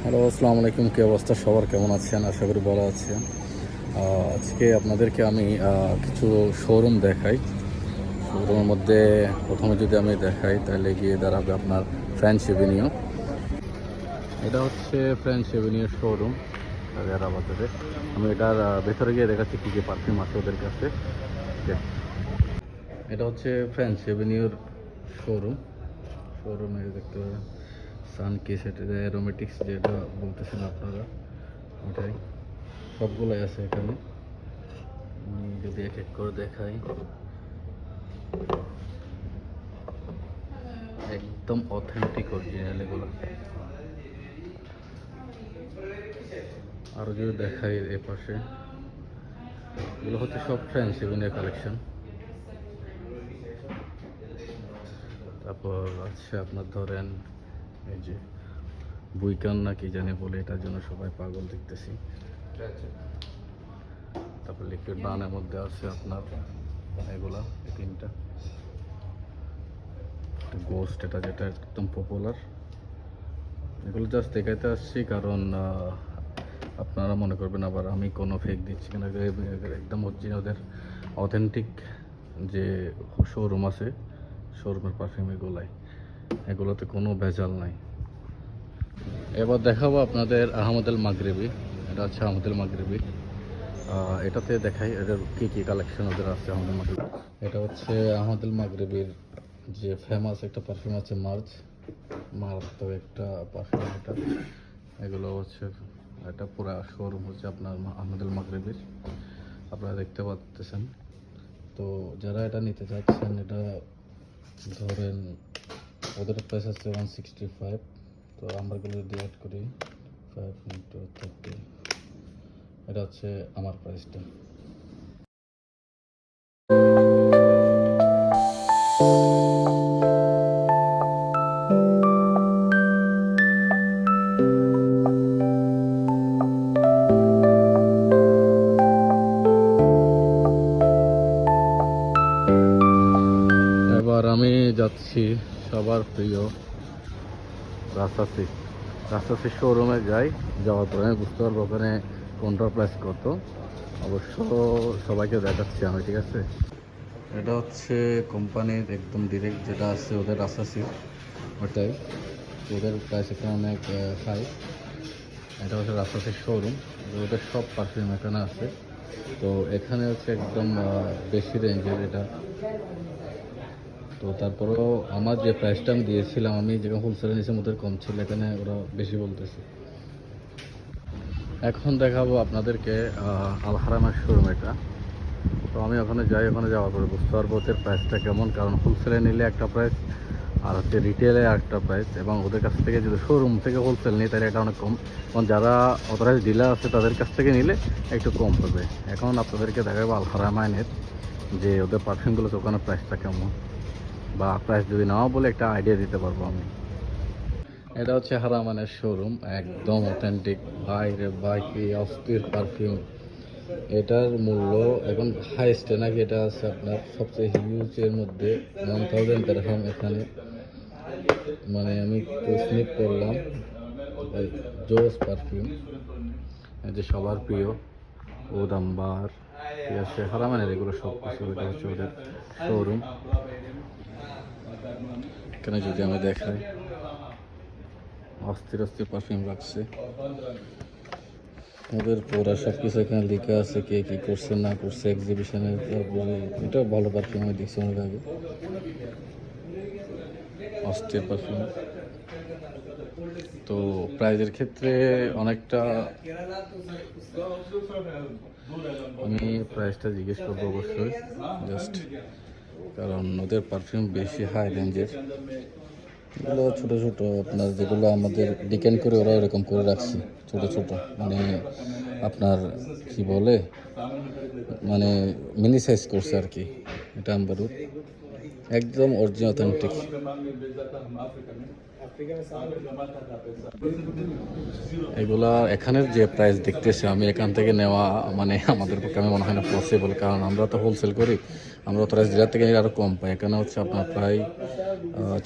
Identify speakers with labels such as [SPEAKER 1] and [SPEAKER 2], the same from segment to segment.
[SPEAKER 1] Hello, আসসালামু আলাইকুম। কী অবস্থা সবার, কেমন আছেন? আশা করি ভালো আছেন। আজকে আপনাদেরকে আমি কিছু শোরুম দেখাই। শোরুমের মধ্যে প্রথমে যদি আমি দেখাই তাহলে গিয়ে দাঁড়াবে আপনার ফ্রেঞ্চ এভিনিউ। এটা হচ্ছে ফ্রেঞ্চ এভিনিউর শোরুম বাজারে। আমি এটার ভেতরে গিয়ে দেখাচ্ছি কী কী পারফিউম আছে ওদের কাছে। এটা হচ্ছে ফ্রেঞ্চ এভিনিউর শোরুম। শোরুমে দেখতে পাবেন সানকিস, এটা অ্যারোমেটিক্স যেটা বলতেছেন আপনারা, ওটাই সবগুলোই আছে এখানে। আমি যদি এক এক করে দেখাই, একদম অথেন্টিক অরিজিনাল এগুলো। আরও যদি দেখাই এ পাশে, এগুলো হচ্ছে সব ফ্রেঞ্চ এভিনিউ কালেকশন। তারপর আছে আপনার ধরেন এই যে বুইকান না কি জানি বলে, এটার জন্য সবাই পাগল দেখতেছি। তারপর লিকুইড ব্রাউনের মধ্যে আছে আপনার এগুলা, এই তিনটা। গোস্ট, এটা যেটা একদম পপুলার। এগুলো জাস্ট দেখাইতে আসছি কারণ আপনারা মনে করবেন আবার আমি কোনো ফেক দিচ্ছি কিনা। একদম অরিজিনাল ওদের অথেন্টিক যে শোরুম আছে, শোরুমের পারফিউম এগুলোতে কোনো ভেজাল নাই। এবার দেখাবো আপনাদের আহমদ আল মাগরিবি। এটা হচ্ছে আহমদ আল মাগরিবি। এটাতে দেখাই এদের কী কী কালেকশন ওদের আছে। আহমদ আল মাগরিবি, এটা হচ্ছে আহমদ আল মাগরিবির যে ফেমাস একটা পারফিউম আছে, মারাত্মক একটা পারফিউম এটা। এগুলো হচ্ছে, এটা পুরো শোরুম হচ্ছে আপনার আহমদ আল মাগরিবির, আপনারা দেখতে পাচ্ছেন। তো যারা এটা নিতে চাচ্ছেন, এটা ধরেন ওদের প্রাইস আছে 165। তো আমরা এগুলো যদি অ্যাড করি 5 into 30, এটা হচ্ছে আমার প্রাইসটা। এবার আমি যাচ্ছি সবার প্রিয় রাস্তাসি শোরুমে যাওয়ার পরে আমি বুঝতে পারবো ওখানে কোনটার প্রাইস কত। অবশ্য সবাইকে দেখাচ্ছি আমি, ঠিক আছে? এটা হচ্ছে কোম্পানির একদম ডিরেক্ট যেটা আছে ওদের রাস্তাসি, ওটাই। ওদের প্রাইস এখানে অনেক হাই। এটা হচ্ছে রাস্তাসির শোরুম, ওদের সব পারফিউম এখানে আছে। তো এখানে হচ্ছে একদম বেশি রেঞ্জের এটা। তো তারপরেও আমার যে প্রাইসটা আমি দিয়েছিলাম, আমি যেখানে হোলসেলে নিয়েছিলাম ওদের কম ছিল, এখানে ওরা বেশি বলতেছে। এখন দেখাবো আপনাদেরকে আল হারামের শোরুম এটা। তো আমি ওখানে যাই, ওখানে যাওয়ার পরে বুঝতে পারবো ওদের প্রাইসটা কেমন, কারণ হোলসেলে নিলে একটা প্রাইস আর হচ্ছে রিটেলে একটা প্রাইস, এবং ওদের কাছ থেকে যদি শোরুম থেকে হোলসেল নিই তাহলে এটা অনেক কম। কারণ যারা অথরাইজ ডিলার আছে তাদের কাছ থেকে নিলে একটু কম পাবে। এখন আপনাদেরকে দেখাবো আল হারামাইনের যে ওদের পারফিউমগুলো ওখানে প্রাইসটা কেমন, বা প্রাইস যদি নাও বলে একটা আইডিয়া দিতে পারবো আমি। এটা হচ্ছে হারামানের শোরুম, একদম অথেন্টিক। ভাই রে ভাই, কি অস্থির পারফিউম! এটার মূল্য এখন হাইস্টে নাকি এটা আছে আপনার সবচেয়ে হিউজের মধ্যে 1000 দিরহাম এখানে। মানে আমি স্নিপ করলাম, জোস পারফিউম, এই যে সবার প্রিয় ওদাম্বার, ঠিক আছে, হারামানের এগুলো সব কিছু। এটা হচ্ছে ওদের শোরুম। এখানে যদি আমি দেখাই, অস্থির অস্থির পারফিউম রাখছে ওদের পুরা সব কিছু এখানে লেখা আছে, কে কী করছে না করছে এক্সিবিশনে। তারপরে এটাও ভালো পারফিউম, আমি দেখছি অনেক আগে। অস্থির পারফিউম। তো প্রাইজের ক্ষেত্রে অনেকটা আমি প্রাইসটা জিজ্ঞেস করবো অবশ্যই, জাস্ট কারণ ওদের পারফিউম বেশি হাই রেঞ্জের। এগুলো ছোটো ছোটো আপনার যেগুলো আমাদের ডিকেন করে ওরা এরকম করে রাখছে, ছোটো ছোটো, মানে আপনার কি বলে, মানে মিনি সাইজ করছে আর কি। এটা আম্বারুদ একদম অরিজিনাল অথেন্টিক। এগুলা এখানের যে প্রাইস দেখতেছি আমি, এখান থেকে নেওয়া মানে আমাদের পক্ষে আমি মনে হয় না পসিবল, কারণ আমরা তো হোলসেল করি। আমরা অথরাইজ ডিলার থেকে আরও কম পাই। এখানে হচ্ছে আপনার প্রায়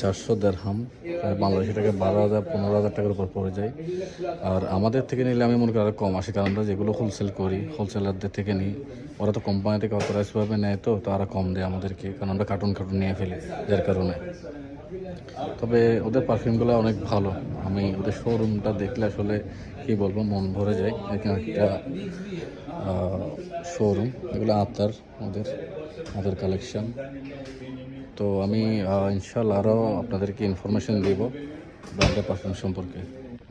[SPEAKER 1] 400 দেরহাম, প্রায় বাংলাদেশি টাকা 12,000-15,000 টাকার উপর পড়ে যায়। আর আমাদের থেকে নিলে আমি মনে করি আরও কম আসে, কারণ আমরা যেগুলো হোলসেল করি হোলসেলারদের থেকে নিই, ওরা তো কোম্পানি থেকে অথরাইজভাবে নেয়, তো আরও কম দেয় আমাদেরকে, কারণ আমরা কার্টুন নিয়ে ফেলি যার কারণে। তবে ওদের পারফিউমগুলো অনেক ভালো, আমি ওদের শোরুমটা দেখলে আসলে কী বলবো, মন ভরে যায়। এখানে একটা শোরুম, এগুলো ওদের কালেকশন। তো আমি ইনশাল্লাহ আরও আপনাদেরকে ইনফরমেশন দেবো ব্র্যান্ডের পারফিউম সম্পর্কে।